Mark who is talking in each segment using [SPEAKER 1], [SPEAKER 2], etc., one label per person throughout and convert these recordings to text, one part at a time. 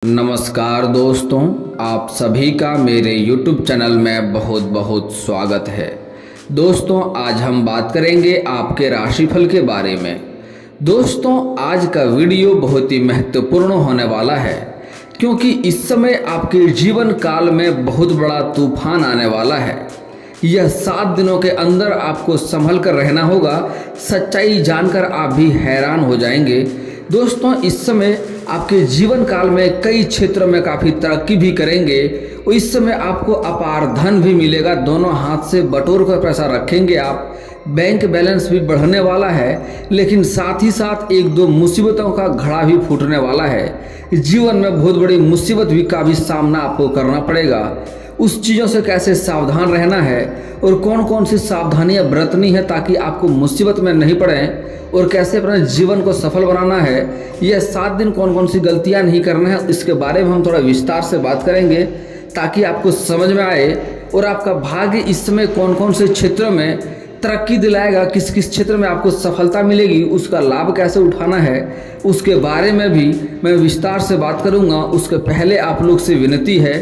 [SPEAKER 1] नमस्कार दोस्तों, आप सभी का मेरे YouTube चैनल में बहुत बहुत स्वागत है। दोस्तों, आज हम बात करेंगे आपके राशिफल के बारे में। दोस्तों, आज का वीडियो बहुत ही महत्वपूर्ण होने वाला है क्योंकि इस समय आपके जीवन काल में बहुत बड़ा तूफान आने वाला है। यह 7 दिनों के अंदर आपको संभल कर रहना होगा। सच्चाई जानकर आप भी हैरान हो जाएंगे। दोस्तों, इस समय आपके जीवन काल में कई क्षेत्रों में काफ़ी तरक्की भी करेंगे और इस समय आपको अपार धन भी मिलेगा। दोनों हाथ से बटोर कर पैसा रखेंगे आप। बैंक बैलेंस भी बढ़ने वाला है, लेकिन साथ ही साथ एक दो मुसीबतों का घड़ा भी फूटने वाला है। जीवन में बहुत बड़ी मुसीबत का भी सामना आपको करना पड़ेगा। उस चीज़ों से कैसे सावधान रहना है और कौन कौन सी सावधानियां बरतनी है ताकि आपको मुसीबत में नहीं पड़ें, और कैसे अपने जीवन को सफल बनाना है, यह 7 दिन कौन कौन सी गलतियां नहीं करना है, इसके बारे में हम थोड़ा विस्तार से बात करेंगे ताकि आपको समझ में आए। और आपका भाग्य इस समय कौन कौन से क्षेत्रों में तरक्की दिलाएगा, किस किस क्षेत्र में आपको सफलता मिलेगी, उसका लाभ कैसे उठाना है, उसके बारे में भी मैं विस्तार से बात करूँगा। उसके पहले आप लोग से विनती है,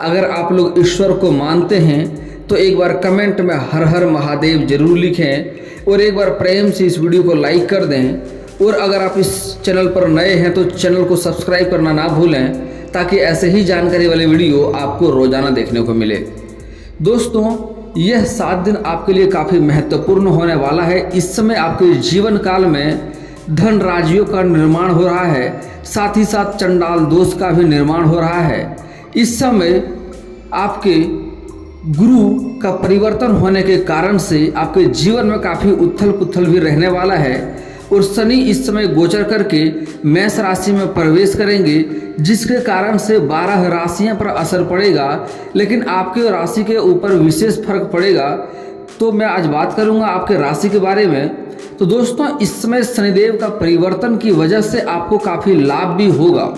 [SPEAKER 1] अगर आप लोग ईश्वर को मानते हैं तो एक बार कमेंट में हर हर महादेव जरूर लिखें और एक बार प्रेम से इस वीडियो को लाइक कर दें। और अगर आप इस चैनल पर नए हैं तो चैनल को सब्सक्राइब करना ना भूलें ताकि ऐसे ही जानकारी वाले वीडियो आपको रोजाना देखने को मिले। दोस्तों, यह 7 दिन आपके लिए काफ़ी महत्वपूर्ण होने वाला है। इस समय आपके जीवन काल में धन राजियों का निर्माण हो रहा है, साथ ही साथ चंडाल दोष का भी निर्माण हो रहा है। इस समय आपके गुरु का परिवर्तन होने के कारण से आपके जीवन में काफ़ी उथल पुथल भी रहने वाला है। और शनि इस समय गोचर करके मेष राशि में प्रवेश करेंगे, जिसके कारण से 12 राशियों पर असर पड़ेगा, लेकिन आपके राशि के ऊपर विशेष फर्क पड़ेगा। तो मैं आज बात करूंगा आपके राशि के बारे में। तो दोस्तों, इस समय शनिदेव का परिवर्तन की वजह से आपको काफ़ी लाभ भी होगा।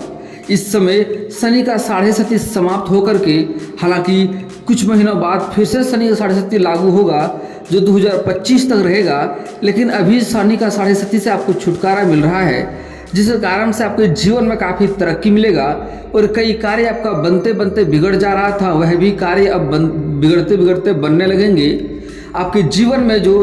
[SPEAKER 1] इस समय शनि का 7.5 समाप्त होकर के, हालांकि कुछ महीनों बाद फिर से शनि का 7.5 लागू होगा जो 2025 तक रहेगा, लेकिन अभी शनि का 7.5 से आपको छुटकारा मिल रहा है, जिसके कारण से आपके जीवन में काफ़ी तरक्की मिलेगा। और कई कार्य आपका बनते बनते बिगड़ जा रहा था, वह भी कार्य अब बिगड़ते बिगड़ते बनने लगेंगे। आपके जीवन में जो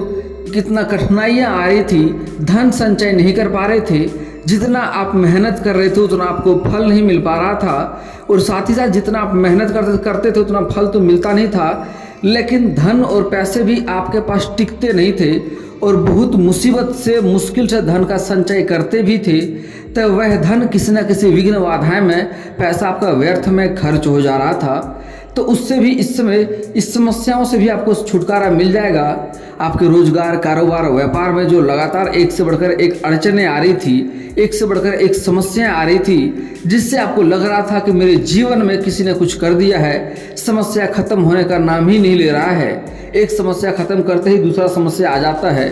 [SPEAKER 1] कितना कठिनाइयाँ आ रही थी, धन संचय नहीं कर पा रहे थे, जितना आप मेहनत कर रहे थे उतना आपको फल नहीं मिल पा रहा था, और साथ ही साथ जितना आप मेहनत करते थे उतना फल तो मिलता नहीं था, लेकिन धन और पैसे भी आपके पास टिकते नहीं थे और बहुत मुसीबत से मुश्किल से धन का संचय करते भी थे, तो वह धन किसी न किसी विघ्न बाधाएं में पैसा आपका व्यर्थ में खर्च हो जा रहा था। तो उससे भी इस समय इस समस्याओं से भी आपको छुटकारा मिल जाएगा। आपके रोजगार, कारोबार, व्यापार में जो लगातार एक से बढ़कर एक अड़चनें आ रही थी, एक से बढ़कर एक समस्याएं आ रही थी, जिससे आपको लग रहा था कि मेरे जीवन में किसी ने कुछ कर दिया है, समस्या खत्म होने का नाम ही नहीं ले रहा है, एक समस्या खत्म करते ही दूसरा समस्या आ जाता है।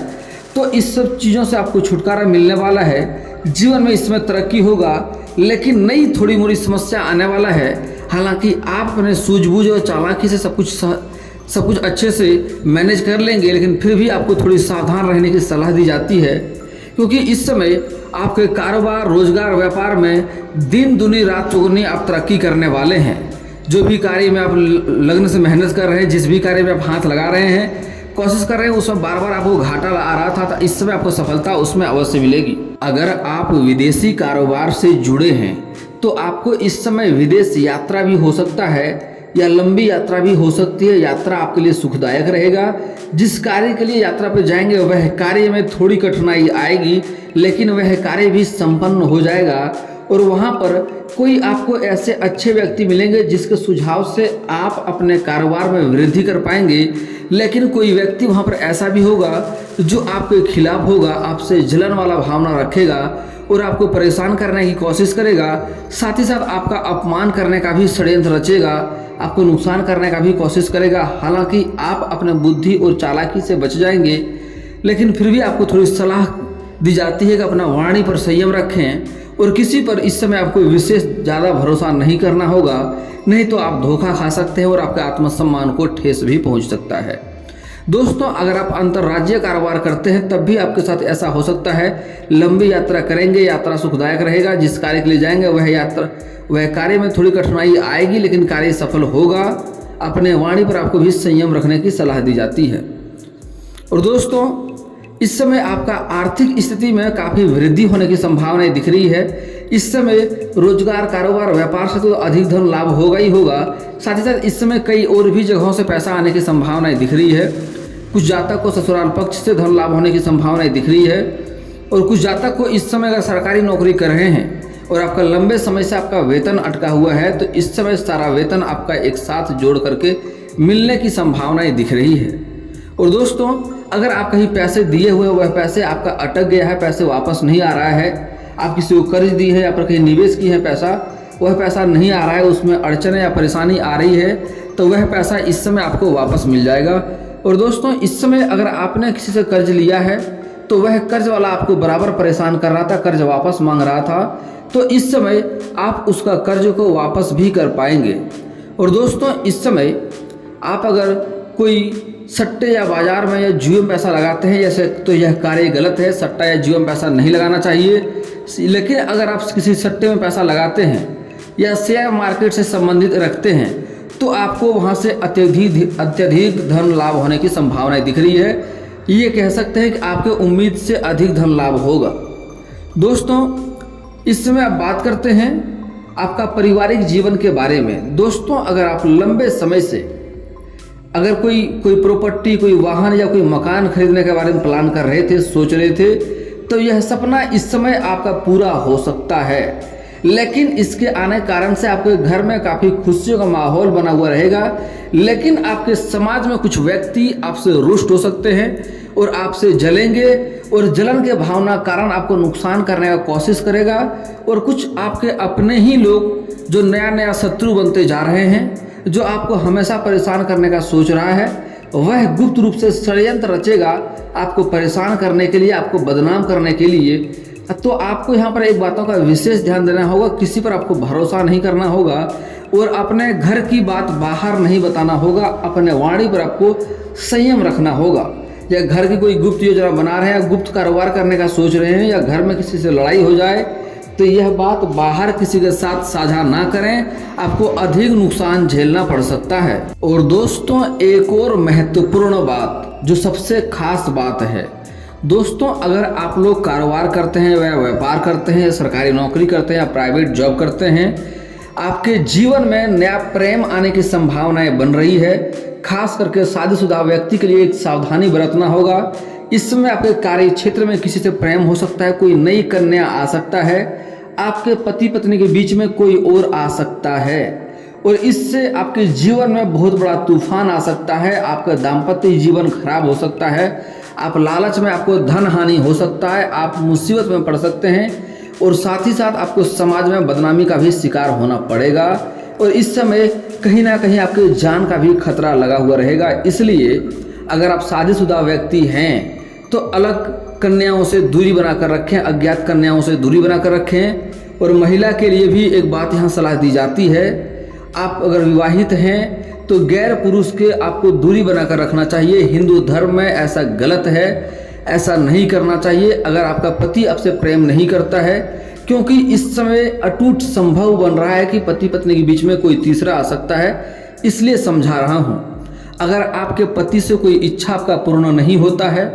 [SPEAKER 1] तो इस सब चीज़ों से आपको छुटकारा मिलने वाला है। जीवन में इसमें तरक्की होगा, लेकिन नई थोड़ी मोड़ी समस्या आने वाला है। हालांकि आप अपने सूझबूझ और चालाकी से सब कुछ अच्छे से मैनेज कर लेंगे, लेकिन फिर भी आपको थोड़ी सावधान रहने की सलाह दी जाती है, क्योंकि इस समय आपके कारोबार, रोजगार, व्यापार में दिन दुनी रात चौगुनी आप तरक्की करने वाले हैं। जो भी कार्य में आप लगन से मेहनत कर रहे हैं, जिस भी कार्य में आप हाथ लगा रहे हैं, कोशिश कर रहे हैं, उसमें बार बार आपको घाटा आ रहा था, तो इस समय आपको सफलता उसमें अवश्य मिलेगी। अगर आप विदेशी कारोबार से जुड़े हैं तो आपको इस समय विदेश यात्रा भी हो सकता है या लंबी यात्रा भी हो सकती है। यात्रा आपके लिए सुखदायक रहेगा। जिस कार्य के लिए यात्रा पर जाएंगे वह कार्य में थोड़ी कठिनाई आएगी, लेकिन वह कार्य भी संपन्न हो जाएगा। और वहाँ पर कोई आपको ऐसे अच्छे व्यक्ति मिलेंगे जिसके सुझाव से आप अपने कारोबार में वृद्धि कर पाएंगे, लेकिन कोई व्यक्ति वहाँ पर ऐसा भी होगा जो आपके खिलाफ होगा, आपसे जलन वाला भावना रखेगा और आपको परेशान करने की कोशिश करेगा। साथ ही साथ आपका अपमान करने का भी षड्यंत्र रचेगा, आपको नुकसान करने का भी कोशिश करेगा। हालांकि आप अपने बुद्धि और चालाकी से बच जाएंगे, लेकिन फिर भी आपको थोड़ी सलाह दी जाती है कि अपना वाणी पर संयम रखें और किसी पर इस समय आपको विशेष ज़्यादा भरोसा नहीं करना होगा, नहीं तो आप धोखा खा सकते हैं और आपके आत्मसम्मान को ठेस भी पहुंच सकता है। दोस्तों, अगर आप अंतर्राज्यीय कारोबार करते हैं तब भी आपके साथ ऐसा हो सकता है। लंबी यात्रा करेंगे, यात्रा सुखदायक रहेगा। जिस कार्य के लिए जाएंगे वह कार्य में थोड़ी कठिनाई आएगी, लेकिन कार्य सफल होगा। अपने वाणी पर आपको भी संयम रखने की सलाह दी जाती है। और दोस्तों, इस समय आपका आर्थिक स्थिति में काफ़ी वृद्धि होने की संभावनाएं दिख रही है। इस समय रोजगार, कारोबार, व्यापार से तो अधिक धन लाभ होगा ही होगा। साथ ही साथ इस समय कई और भी जगहों से पैसा आने की संभावनाएं दिख रही है। कुछ जातक को ससुराल पक्ष से धन लाभ होने की संभावनाएं दिख रही है। और कुछ जातक को इस समय अगर सरकारी नौकरी कर रहे हैं और आपका लंबे समय से आपका वेतन अटका हुआ है, तो इस समय सारा वेतन आपका एक साथ जोड़ करके मिलने की संभावनाएं दिख रही है। और दोस्तों, अगर आप कहीं पैसे दिए हुए, वह पैसे आपका अटक गया है, पैसे वापस नहीं आ रहा है, आप किसी को कर्ज दी है या पर कहीं निवेश की है पैसा, वह पैसा नहीं आ रहा है, उसमें अड़चने या परेशानी आ रही है, तो वह पैसा इस समय आपको वापस मिल जाएगा। और दोस्तों, इस समय अगर आपने किसी से कर्ज लिया है तो वह कर्ज वाला आपको बराबर परेशान कर रहा था, कर्ज वापस मांग रहा था, तो इस समय आप उसका कर्ज को वापस भी कर पाएंगे। और दोस्तों, इस समय आप अगर कोई सट्टे या बाजार में या जुए में पैसा लगाते हैं जैसे, तो यह कार्य गलत है। सट्टा या जुए में पैसा नहीं लगाना चाहिए। लेकिन अगर आप किसी सट्टे में पैसा लगाते हैं या शेयर मार्केट से संबंधित रखते हैं, तो आपको वहां से अत्यधिक धन लाभ होने की संभावनाएं दिख रही है। ये कह सकते हैं कि आपके उम्मीद से अधिक धन लाभ होगा। दोस्तों, इस समय आप बात करते हैं आपका पारिवारिक जीवन के बारे में। दोस्तों, अगर आप लंबे समय से अगर कोई प्रॉपर्टी, कोई वाहन या कोई मकान खरीदने के बारे में प्लान कर रहे थे, सोच रहे थे, तो यह सपना इस समय आपका पूरा हो सकता है। लेकिन इसके आने कारण से आपके घर में काफ़ी खुशियों का माहौल बना हुआ रहेगा। लेकिन आपके समाज में कुछ व्यक्ति आपसे रुष्ट हो सकते हैं और आपसे जलेंगे, और जलन के भावना कारण आपको नुकसान करने का कोशिश करेगा। और कुछ आपके अपने ही लोग जो नया नया शत्रु बनते जा रहे हैं, जो आपको हमेशा परेशान करने का सोच रहा है, वह गुप्त रूप से षड्यंत्र रचेगा आपको परेशान करने के लिए, आपको बदनाम करने के लिए। तो आपको यहाँ पर एक बातों का विशेष ध्यान देना होगा, किसी पर आपको भरोसा नहीं करना होगा और अपने घर की बात बाहर नहीं बताना होगा। अपने वाणी पर आपको संयम रखना होगा। या घर की कोई गुप्त योजना बना रहे हैं, गुप्त कारोबार करने का सोच रहे हैं, या घर में किसी से लड़ाई हो जाए, तो यह बात बाहर किसी के साथ साझा ना करें, आपको अधिक नुकसान झेलना पड़ सकता है। और दोस्तों, एक और महत्वपूर्ण बात, जो सबसे खास बात है, दोस्तों, अगर आप लोग कारोबार करते हैं या व्यापार करते हैं या सरकारी नौकरी करते हैं या प्राइवेट जॉब करते हैं, आपके जीवन में नया प्रेम आने की संभावनाएं बन रही है। खास करके शादीशुदा व्यक्ति के लिए एक सावधानी बरतना होगा। इस समय आपके कार्य क्षेत्र में किसी से प्रेम हो सकता है, कोई नई कन्या आ सकता है, आपके पति पत्नी के बीच में कोई और आ सकता है, और इससे आपके जीवन में बहुत बड़ा तूफान आ सकता है। आपका दाम्पत्य जीवन खराब हो सकता है, आप लालच में आपको धन हानि हो सकता है, आप मुसीबत में पड़ सकते हैं, और साथ ही साथ आपको समाज में बदनामी का भी शिकार होना पड़ेगा। और इस समय कहीं ना कहीं आपके जान का भी खतरा लगा हुआ रहेगा। इसलिए अगर आप शादीशुदा व्यक्ति हैं तो अलग कन्याओं से दूरी बनाकर रखें, अज्ञात कन्याओं से दूरी बनाकर रखें। और महिला के लिए भी एक बात यहाँ सलाह दी जाती है, आप अगर विवाहित हैं तो गैर पुरुष के आपको दूरी बनाकर रखना चाहिए। हिंदू धर्म में ऐसा गलत है, ऐसा नहीं करना चाहिए अगर आपका पति आपसे प्रेम नहीं करता है, क्योंकि इस समय अटूट संभव बन रहा है कि पति पत्नी के बीच में कोई तीसरा आ सकता है। इसलिए समझा रहा हूँ, अगर आपके पति से कोई इच्छा आपका पूर्ण नहीं होता है,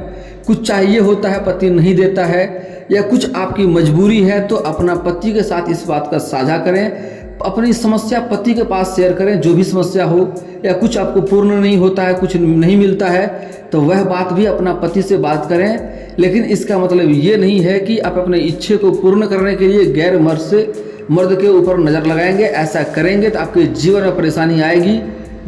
[SPEAKER 1] कुछ चाहिए होता है पति नहीं देता है, या कुछ आपकी मजबूरी है, तो अपना पति के साथ इस बात का साझा करें, अपनी समस्या पति के पास शेयर करें, जो भी समस्या हो, या कुछ आपको पूर्ण नहीं होता है, कुछ नहीं मिलता है, तो वह बात भी अपना पति से बात करें। लेकिन इसका मतलब ये नहीं है कि आप अपने इच्छे को पूर्ण करने के लिए गैर मर्द के ऊपर नज़र लगाएंगे। ऐसा करेंगे तो आपके जीवन में परेशानी आएगी,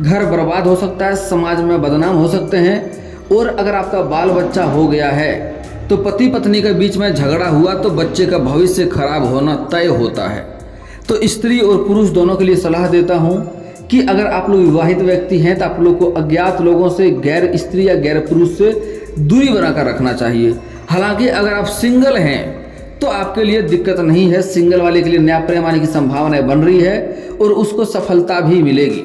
[SPEAKER 1] घर बर्बाद हो सकता है, समाज में बदनाम हो सकते हैं। और अगर आपका बाल बच्चा हो गया है तो पति पत्नी के बीच में झगड़ा हुआ तो बच्चे का भविष्य खराब होना तय होता है। तो स्त्री और पुरुष दोनों के लिए सलाह देता हूँ कि अगर आप लोग विवाहित व्यक्ति हैं तो आप लोग को अज्ञात लोगों से, गैर स्त्री या गैर पुरुष से दूरी बनाकर रखना चाहिए। हालांकि अगर आप सिंगल हैं तो आपके लिए दिक्कत नहीं है, सिंगल वाले के लिए नया प्रेम आने की संभावनाएं बन रही है और उसको सफलता भी मिलेगी।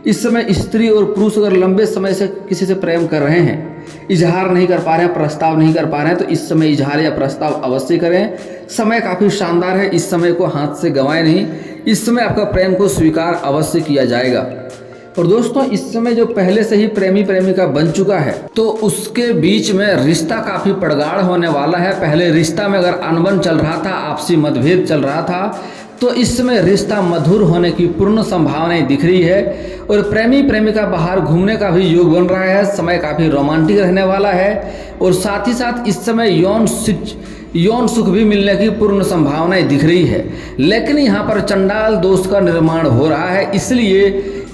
[SPEAKER 1] इस समय स्त्री और पुरुष अगर लंबे समय से किसी से प्रेम कर रहे हैं, इजहार नहीं कर पा रहे हैं, प्रस्ताव नहीं कर पा रहे हैं, तो इस समय इजहार या प्रस्ताव अवश्य करें। समय काफ़ी शानदार है, इस समय को हाथ से गंवाएं नहीं। इस समय आपका प्रेम को स्वीकार अवश्य किया जाएगा। और दोस्तों इस समय जो पहले से ही प्रेमी प्रेमिका बन चुका है तो उसके बीच में रिश्ता काफ़ी प्रगाढ़ होने वाला है। पहले रिश्ता में अगर अनबन चल रहा था, आपसी मतभेद चल रहा था, तो इस समय रिश्ता मधुर होने की पूर्ण संभावनाएं दिख रही है। और प्रेमी प्रेमिका बाहर घूमने का भी योग बन रहा है। समय काफ़ी रोमांटिक रहने वाला है और साथ ही साथ इस समय यौन सुख भी मिलने की पूर्ण संभावनाएं दिख रही है। लेकिन यहाँ पर चंडाल दोष का निर्माण हो रहा है, इसलिए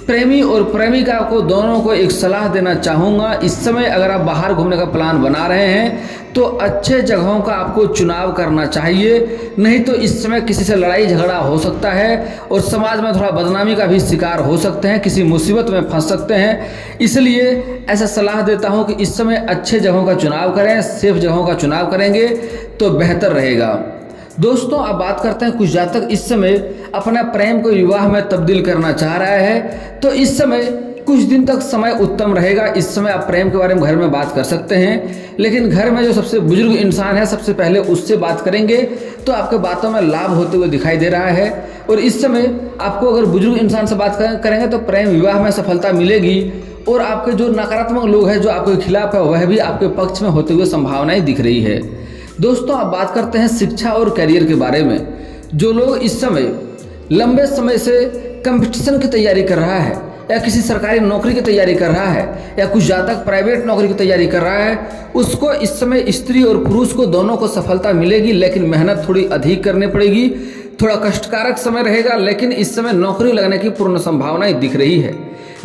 [SPEAKER 1] प्रेमी और प्रेमिका को दोनों को एक सलाह देना चाहूँगा। इस समय अगर आप बाहर घूमने का प्लान बना रहे हैं तो अच्छे जगहों का आपको चुनाव करना चाहिए, नहीं तो इस समय किसी से लड़ाई झगड़ा हो सकता है और समाज में थोड़ा बदनामी का भी शिकार हो सकते हैं, किसी मुसीबत में फंस सकते हैं। इसलिए ऐसा सलाह देता हूं कि इस समय अच्छे जगहों का चुनाव करें, सेफ जगहों का चुनाव करेंगे तो बेहतर रहेगा। दोस्तों अब बात करते हैं, कुछ जातक इस समय अपना प्रेम को विवाह में तब्दील करना चाह रहा है, तो इस समय कुछ दिन तक समय उत्तम रहेगा। इस समय आप प्रेम के बारे में घर में बात कर सकते हैं, लेकिन घर में जो सबसे बुजुर्ग इंसान है सबसे पहले उससे बात करेंगे तो आपके बातों में लाभ होते हुए दिखाई दे रहा है। और इस समय आपको अगर बुजुर्ग इंसान से बात करेंगे तो प्रेम विवाह में सफलता मिलेगी और आपके जो नकारात्मक लोग हैं जो आपके खिलाफ है वह भी आपके पक्ष में होते हुए संभावनाएं दिख रही है। दोस्तों अब बात करते हैं शिक्षा और करियर के बारे में। जो लोग इस समय लंबे समय से कंपटीशन की तैयारी कर रहा है या किसी सरकारी नौकरी की तैयारी कर रहा है या कुछ जातक प्राइवेट नौकरी की तैयारी कर रहा है, उसको इस समय स्त्री और पुरुष को दोनों को सफलता मिलेगी, लेकिन मेहनत थोड़ी अधिक करनी पड़ेगी। थोड़ा कष्टकारक समय रहेगा, लेकिन इस समय नौकरी लगने की पूर्ण संभावनाएं दिख रही है,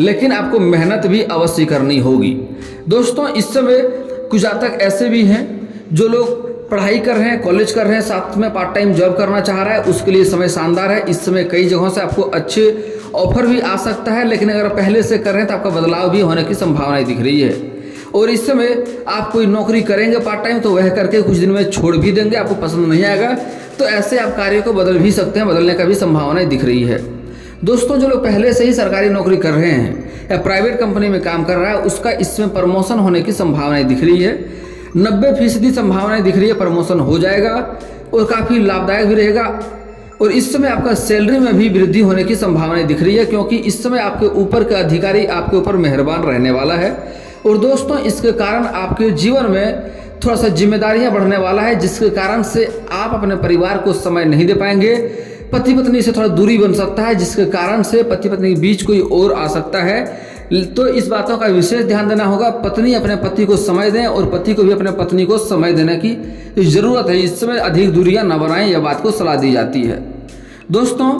[SPEAKER 1] लेकिन आपको मेहनत भी अवश्य करनी होगी। दोस्तों इस समय कुछ जातक ऐसे भी हैं जो लोग पढ़ाई कर रहे हैं, कॉलेज कर रहे हैं, साथ में पार्ट टाइम जॉब करना चाह रहा है, उसके लिए समय शानदार है। इस समय कई जगहों से आपको अच्छे ऑफर भी आ सकता है, लेकिन अगर पहले से कर रहे हैं तो आपका बदलाव भी होने की संभावनाएं दिख रही है। और इस समय आप कोई नौकरी करेंगे पार्ट टाइम तो वह करके कुछ दिन में छोड़ भी देंगे, आपको पसंद नहीं आएगा, तो ऐसे आप कार्य को बदल भी सकते हैं, बदलने का भी संभावनाएं दिख रही है। दोस्तों जो लोग पहले से ही सरकारी नौकरी कर रहे हैं या प्राइवेट कंपनी में काम कर रहा है, उसका इसमें प्रमोशन होने की संभावनाएं दिख रही है। 90% संभावनाएं दिख रही है प्रमोशन हो जाएगा और काफ़ी लाभदायक भी रहेगा। और इस समय आपका सैलरी में भी वृद्धि होने की संभावनाएं दिख रही है, क्योंकि इस समय आपके ऊपर का अधिकारी आपके ऊपर मेहरबान रहने वाला है। और दोस्तों इसके कारण आपके जीवन में थोड़ा सा जिम्मेदारियां बढ़ने वाला है, जिसके कारण से आप अपने परिवार को समय नहीं दे पाएंगे। पति पत्नी से थोड़ा दूरी बन सकता है, जिसके कारण से पति पत्नी के बीच कोई और आ सकता है। तो इस बातों का विशेष ध्यान देना होगा। पत्नी अपने पति को समय दें और पति को भी अपने पत्नी को समय देने की जरूरत है। इस समय अधिक दूरियां न बनाएं, यह बात को सलाह दी जाती है। दोस्तों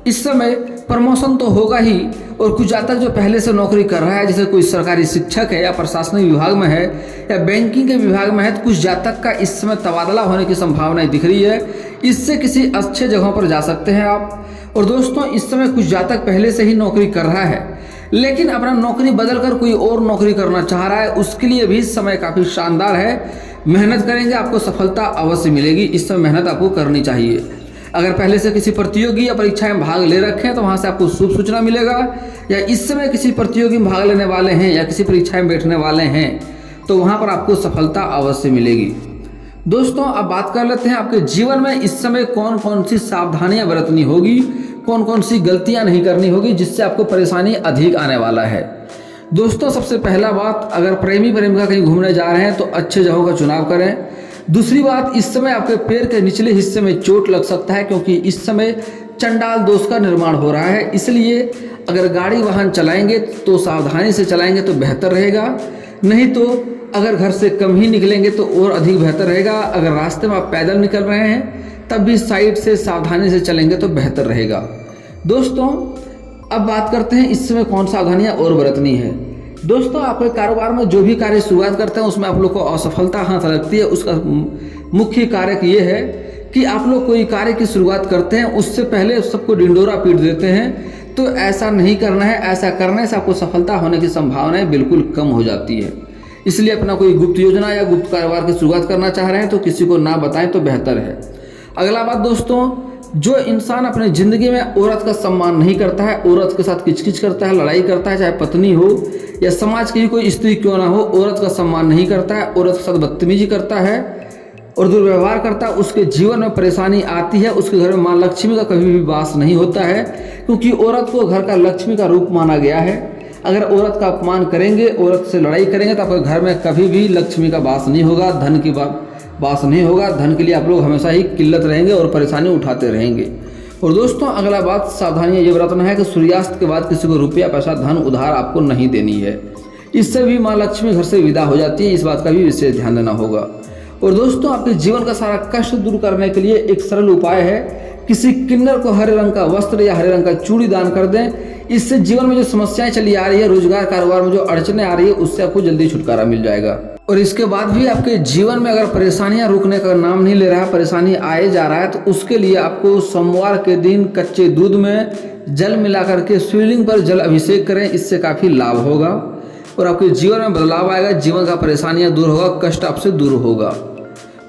[SPEAKER 1] इस समय प्रमोशन तो होगा ही, और कुछ जातक जो पहले से नौकरी कर रहा है, जैसे कोई सरकारी शिक्षक है या प्रशासनिक विभाग में है या बैंकिंग के विभाग में है, तो कुछ जातक का इस समय तबादला होने की संभावनाएं दिख रही है। इससे किसी अच्छे जगहों पर जा सकते हैं आप। और दोस्तों इस समय कुछ जातक पहले से ही नौकरी कर रहा है, लेकिन अपना नौकरी बदलकर कोई और नौकरी करना चाह रहा है, उसके लिए भी समय काफ़ी शानदार है। मेहनत करेंगे आपको सफलता अवश्य मिलेगी। इस समय मेहनत आपको करनी चाहिए। अगर पहले से किसी प्रतियोगी या परीक्षा में भाग ले रखे हैं तो वहाँ से आपको शुभ सूचना मिलेगा, या इस समय किसी प्रतियोगी में भाग लेने वाले हैं या किसी परीक्षा में बैठने वाले हैं तो वहाँ पर आपको सफलता अवश्य मिलेगी। दोस्तों अब बात कर लेते हैं आपके जीवन में इस समय कौन कौन सी सावधानियां बरतनी होगी, कौन कौन सी गलतियां नहीं करनी होगी, जिससे आपको परेशानी अधिक आने वाला है। दोस्तों सबसे पहला बात, अगर प्रेमी प्रेमिका कहीं घूमने जा रहे हैं तो अच्छे जगहों का चुनाव करें। दूसरी बात, इस समय आपके पैर के निचले हिस्से में चोट लग सकता है, क्योंकि इस समय चंडाल दोष का निर्माण हो रहा है। इसलिए अगर गाड़ी वाहन चलाएंगे तो सावधानी से चलाएंगे तो बेहतर रहेगा, नहीं तो अगर घर से कम ही निकलेंगे तो और अधिक बेहतर रहेगा। अगर रास्ते में आप पैदल निकल रहे हैं तब भी साइड से सावधानी से चलेंगे तो बेहतर रहेगा। दोस्तों अब बात करते हैं इस समय कौन सावधानियां और बरतनी है। दोस्तों आपके कारोबार में जो भी कार्य शुरुआत करते हैं उसमें आप लोग को असफलता हाथ लगती है। उसका मुख्य कारक ये है कि आप लोग कोई कार्य की शुरुआत करते हैं उससे पहले सबको डिंडोरा पीट देते हैं। तो ऐसा नहीं करना है। ऐसा करने से आपको सफलता होने की संभावनाएं बिल्कुल कम हो जाती है। इसलिए अपना कोई गुप्त योजना या गुप्त कारोबार की शुरुआत करना चाह रहे हैं तो किसी को ना बताएं तो बेहतर है। अगला बात दोस्तों, जो इंसान अपने ज़िंदगी में औरत का सम्मान नहीं करता है, औरत के साथ किचकिच करता है, लड़ाई करता है, चाहे पत्नी हो या समाज की कोई स्त्री क्यों ना हो, औरत का सम्मान नहीं करता है, औरत के साथ बदतमीजी करता है, और दुर्व्यवहार करता है उसके जीवन में परेशानी आती है। उसके घर में माँ लक्ष्मी का कभी भी वास नहीं होता है, क्योंकि औरत को घर का लक्ष्मी का रूप माना गया है। अगर औरत का अपमान करेंगे, औरत से लड़ाई करेंगे तो आपके घर में कभी भी लक्ष्मी का वास नहीं होगा, धन की वास नहीं होगा। धन के लिए आप लोग हमेशा ही किल्लत रहेंगे और परेशानी उठाते रहेंगे। और दोस्तों अगला बात सावधानियां ये बरतना है कि सूर्यास्त के बाद किसी को रुपया पैसा धन उधार आपको नहीं देनी है, इससे भी माँ लक्ष्मी घर से विदा हो जाती है। इस बात का भी विशेष ध्यान देना होगा। और दोस्तों आपके जीवन का सारा कष्ट दूर करने के लिए एक सरल उपाय है, किसी किन्नर को हरे रंग का वस्त्र या हरे रंग का चूड़ी दान कर दें। इससे जीवन में जो समस्याएं चली आ रही है, रोजगार कारोबार में जो अड़चने आ रही है, उससे आपको जल्दी छुटकारा मिल जाएगा। और इसके बाद भी आपके जीवन में अगर परेशानियां रुकने का नाम नहीं ले रहा है, परेशानी आए जा रहा है, तो उसके लिए आपको सोमवार के दिन कच्चे दूध में जल मिला करके शिवलिंग पर जल अभिषेक करें। इससे काफ़ी लाभ होगा और आपके जीवन में बदलाव आएगा, जीवन का परेशानियां दूर होगा, कष्ट आपसे दूर होगा।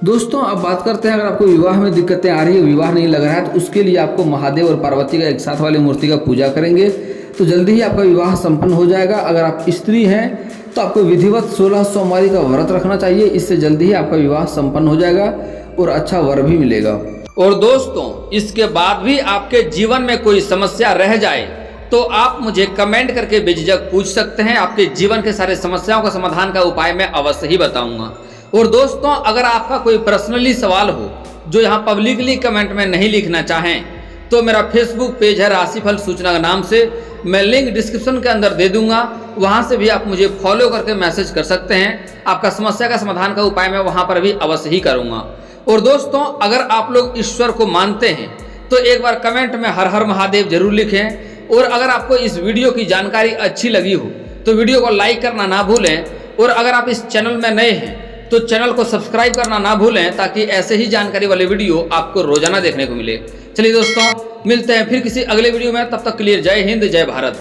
[SPEAKER 1] दोस्तों अब बात करते हैं, अगर आपको विवाह में दिक्कतें आ रही है, विवाह नहीं लग रहा है, तो उसके लिए आपको महादेव और पार्वती का एक साथ वाली मूर्ति का पूजा करेंगे तो जल्दी ही आपका विवाह संपन्न हो जाएगा। अगर आप स्त्री हैं तो आपको विधिवत 16 सोमवारी का व्रत रखना चाहिए, इससे जल्दी ही आपका विवाह संपन्न हो जाएगा और अच्छा वर भी मिलेगा।
[SPEAKER 2] और दोस्तों इसके बाद भी आपके जीवन में कोई समस्या रह जाए तो आप मुझे कमेंट करके बेझिझक पूछ सकते हैं। आपके जीवन के सारे समस्याओं का समाधान का उपाय मैं अवश्य ही बताऊंगा। और दोस्तों अगर आपका कोई पर्सनली सवाल हो जो यहाँ पब्लिकली कमेंट में नहीं लिखना चाहें तो मेरा फेसबुक पेज है राशिफल सूचना के नाम से, मैं लिंक डिस्क्रिप्शन के अंदर दे दूंगा, वहां से भी आप मुझे फॉलो करके मैसेज कर सकते हैं। आपका समस्या का समाधान का उपाय मैं वहां पर भी अवश्य ही करूंगा। और दोस्तों अगर आप लोग ईश्वर को मानते हैं तो एक बार कमेंट में हर हर महादेव जरूर लिखें। और अगर आपको इस वीडियो की जानकारी अच्छी लगी हो तो वीडियो को लाइक करना ना भूलें। और अगर आप इस चैनल में नए हैं तो चैनल को सब्सक्राइब करना ना भूलें, ताकि ऐसे ही जानकारी वाले वीडियो आपको रोजाना देखने को मिले। चलिए दोस्तों मिलते हैं फिर किसी अगले वीडियो में, तब तक के लिए जय हिंद जय भारत।